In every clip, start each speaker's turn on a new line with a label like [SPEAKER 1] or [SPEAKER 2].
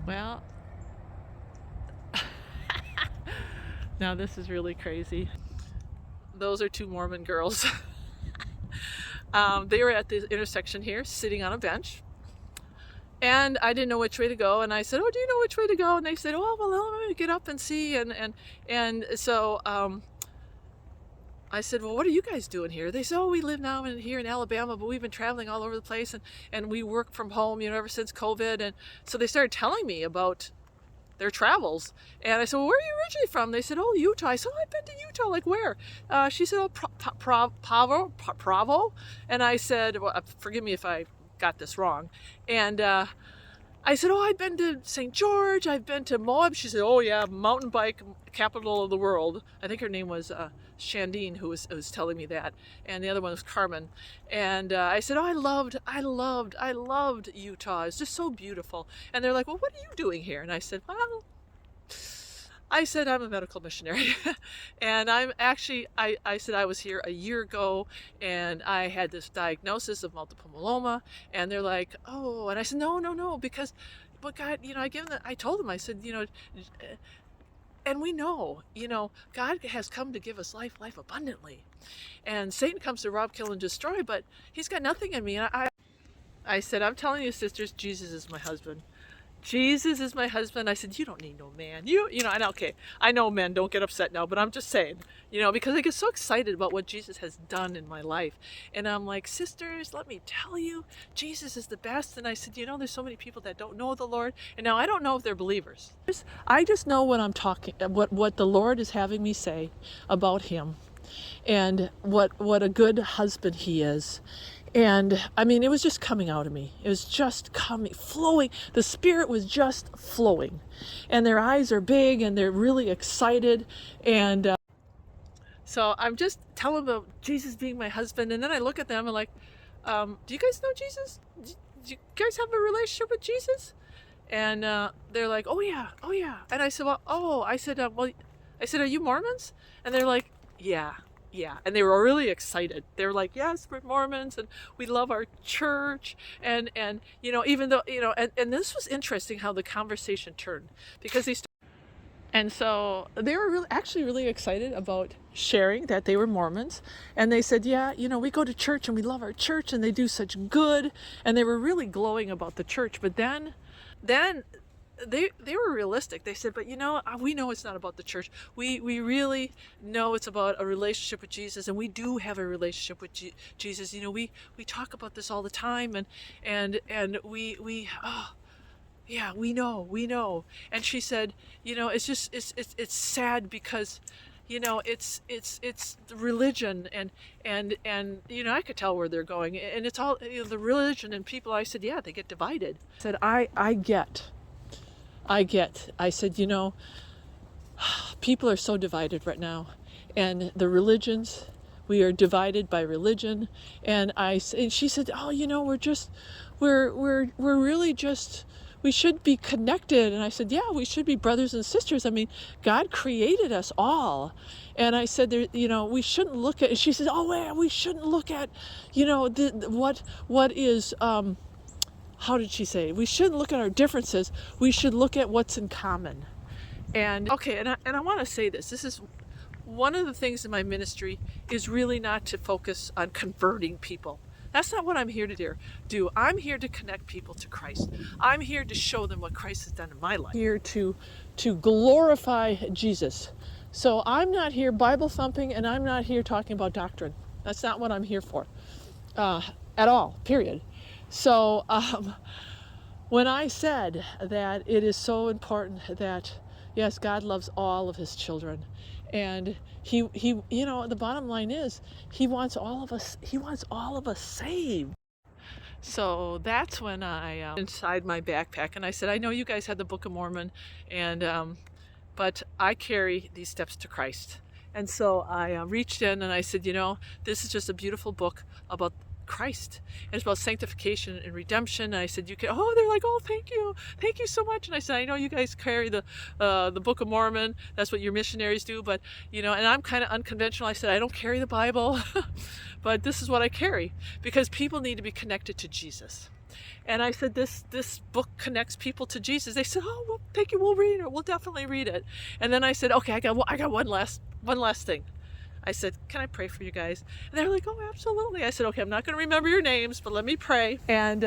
[SPEAKER 1] Well, now this is really crazy. Those are two Mormon girls. They were at the intersection here, sitting on a bench. And I didn't know which way to go. And I said, "Oh, do you know which way to go?" And they said, "Oh, well, let me get up and see." And so I said, "Well, what are you guys doing here?" They said, "Oh, we live now here in Alabama, but we've been traveling all over the place, and we work from home, ever since COVID." And so they started telling me about their travels. And I said, "Well, where are you originally from?" They said, "Oh, Utah." I said, "Oh, I've been to Utah. Like where?" She said, "Oh, Provo." And I said, well, forgive me if I got this wrong. And I said, "Oh, I've been to St. George. I've been to Moab." She said, "Oh yeah, mountain bike capital of the world." I think her name was Shandine, who was telling me that, and the other one was Carmen. And I said, "Oh, I loved Utah. It's just so beautiful." And they're like, "Well, what are you doing here?" And I said, "Well," I said, "I'm a medical missionary." And I'm actually, I said I was here a year ago and I had this diagnosis of multiple myeloma. And they're like, "Oh," and I said, No, because, but God, I told them, I said, and we know, God has come to give us life abundantly. And Satan comes to rob, kill, and destroy, but he's got nothing in me. And I said, "I'm telling you, sisters, Jesus is my husband. Jesus is my husband." I said, "You don't need no man. And okay, I know men don't get upset now, but I'm just saying, because I get so excited about what Jesus has done in my life. And I'm like, sisters, let me tell you, Jesus is the best." And I said, there's so many people that don't know the Lord. And now I don't know if they're believers. I just know what the Lord is having me say about him, and what a good husband he is. And I mean, it was just coming out of me. It was just flowing. The Spirit was just flowing. And their eyes are big and they're really excited. And so I'm just telling them about Jesus being my husband. And then I look at them and like, "Do you guys know Jesus? Do you guys have a relationship with Jesus?" And they're like, "Oh yeah, oh yeah." And I said, I said, "Are you Mormons?" And they're like, "Yeah. Yeah." And they were really excited. They were like, "Yes, we're Mormons and we love our church." And even though, and this was interesting how the conversation turned, because and so they were actually really excited about sharing that they were Mormons. And they said, "Yeah, we go to church and we love our church and they do such good." And they were really glowing about the church. But then they were realistic. They said, "But we know it's not about the church. We really know it's about a relationship with Jesus, and we do have a relationship with Jesus. We talk about this all the time, and we oh yeah, we know." And she said, "It's just it's sad because." It's the religion and I could tell where they're going, and it's all the religion and people." I said, "Yeah, they get divided." I said, I get. I said, people are so divided right now, and the religions, we are divided by religion. And she said, "Oh, we're really just, we should be connected." And I said, "Yeah, we should be brothers and sisters. I mean, God created us all." And I said, we shouldn't look at," she said, "Oh, yeah, we shouldn't look at, what is, how did she say? We shouldn't look at our differences. We should look at what's in common." And okay, and I want to say this. This is one of the things in my ministry, is really not to focus on converting people. That's not what I'm here to do. I'm here to connect people to Christ. I'm here to show them what Christ has done in my life. I'm here to glorify Jesus. So I'm not here Bible thumping, and I'm not here talking about doctrine. That's not what I'm here for, at all, period. So when I said that it is so important that, yes, God loves all of his children, and he the bottom line is he wants all of us saved. So that's when I inside my backpack, and I said, "I know you guys had the Book of Mormon, and but I carry these steps to Christ." And so I reached in and I said, "This is just a beautiful book about Christ. And it's about sanctification and redemption." And I said, "You can," oh, they're like, "Oh, thank you so much." And I said, "I know you guys carry the Book of Mormon. That's what your missionaries do, but and I'm kind of unconventional." I said, "I don't carry the Bible, but this is what I carry, because people need to be connected to Jesus." And I said, this book connects people to Jesus. They said, oh, well, thank you, we'll read it. We'll definitely read it. And then I said, okay, I got one last thing. I said, can I pray for you guys? And they're like, oh, absolutely. I said, okay, I'm not going to remember your names, but let me pray. And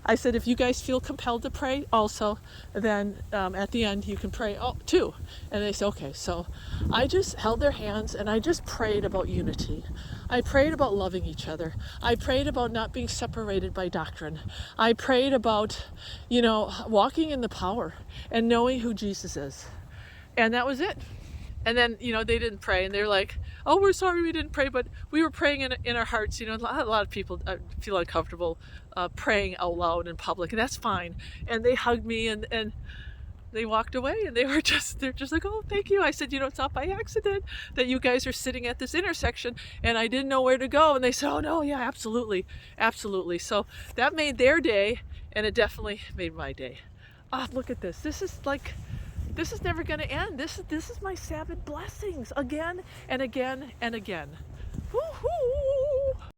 [SPEAKER 1] I said, if you guys feel compelled to pray also, then at the end you can pray too. And they said, okay. So I just held their hands and I just prayed about unity. I prayed about loving each other. I prayed about not being separated by doctrine. I prayed about, walking in the power and knowing who Jesus is. And that was it. And then, they didn't pray, and they're like, oh, we're sorry we didn't pray, but we were praying in our hearts. A lot of people feel uncomfortable praying out loud in public, and that's fine. And they hugged me, and they walked away, and they're just like, oh, thank you. I said, it's not by accident that you guys are sitting at this intersection, and I didn't know where to go. And they said, oh, no, yeah, absolutely, absolutely. So that made their day, and it definitely made my day. Oh, look at this. This is never going to end. This is my Sabbath blessings again and again and again. Woo-hoo!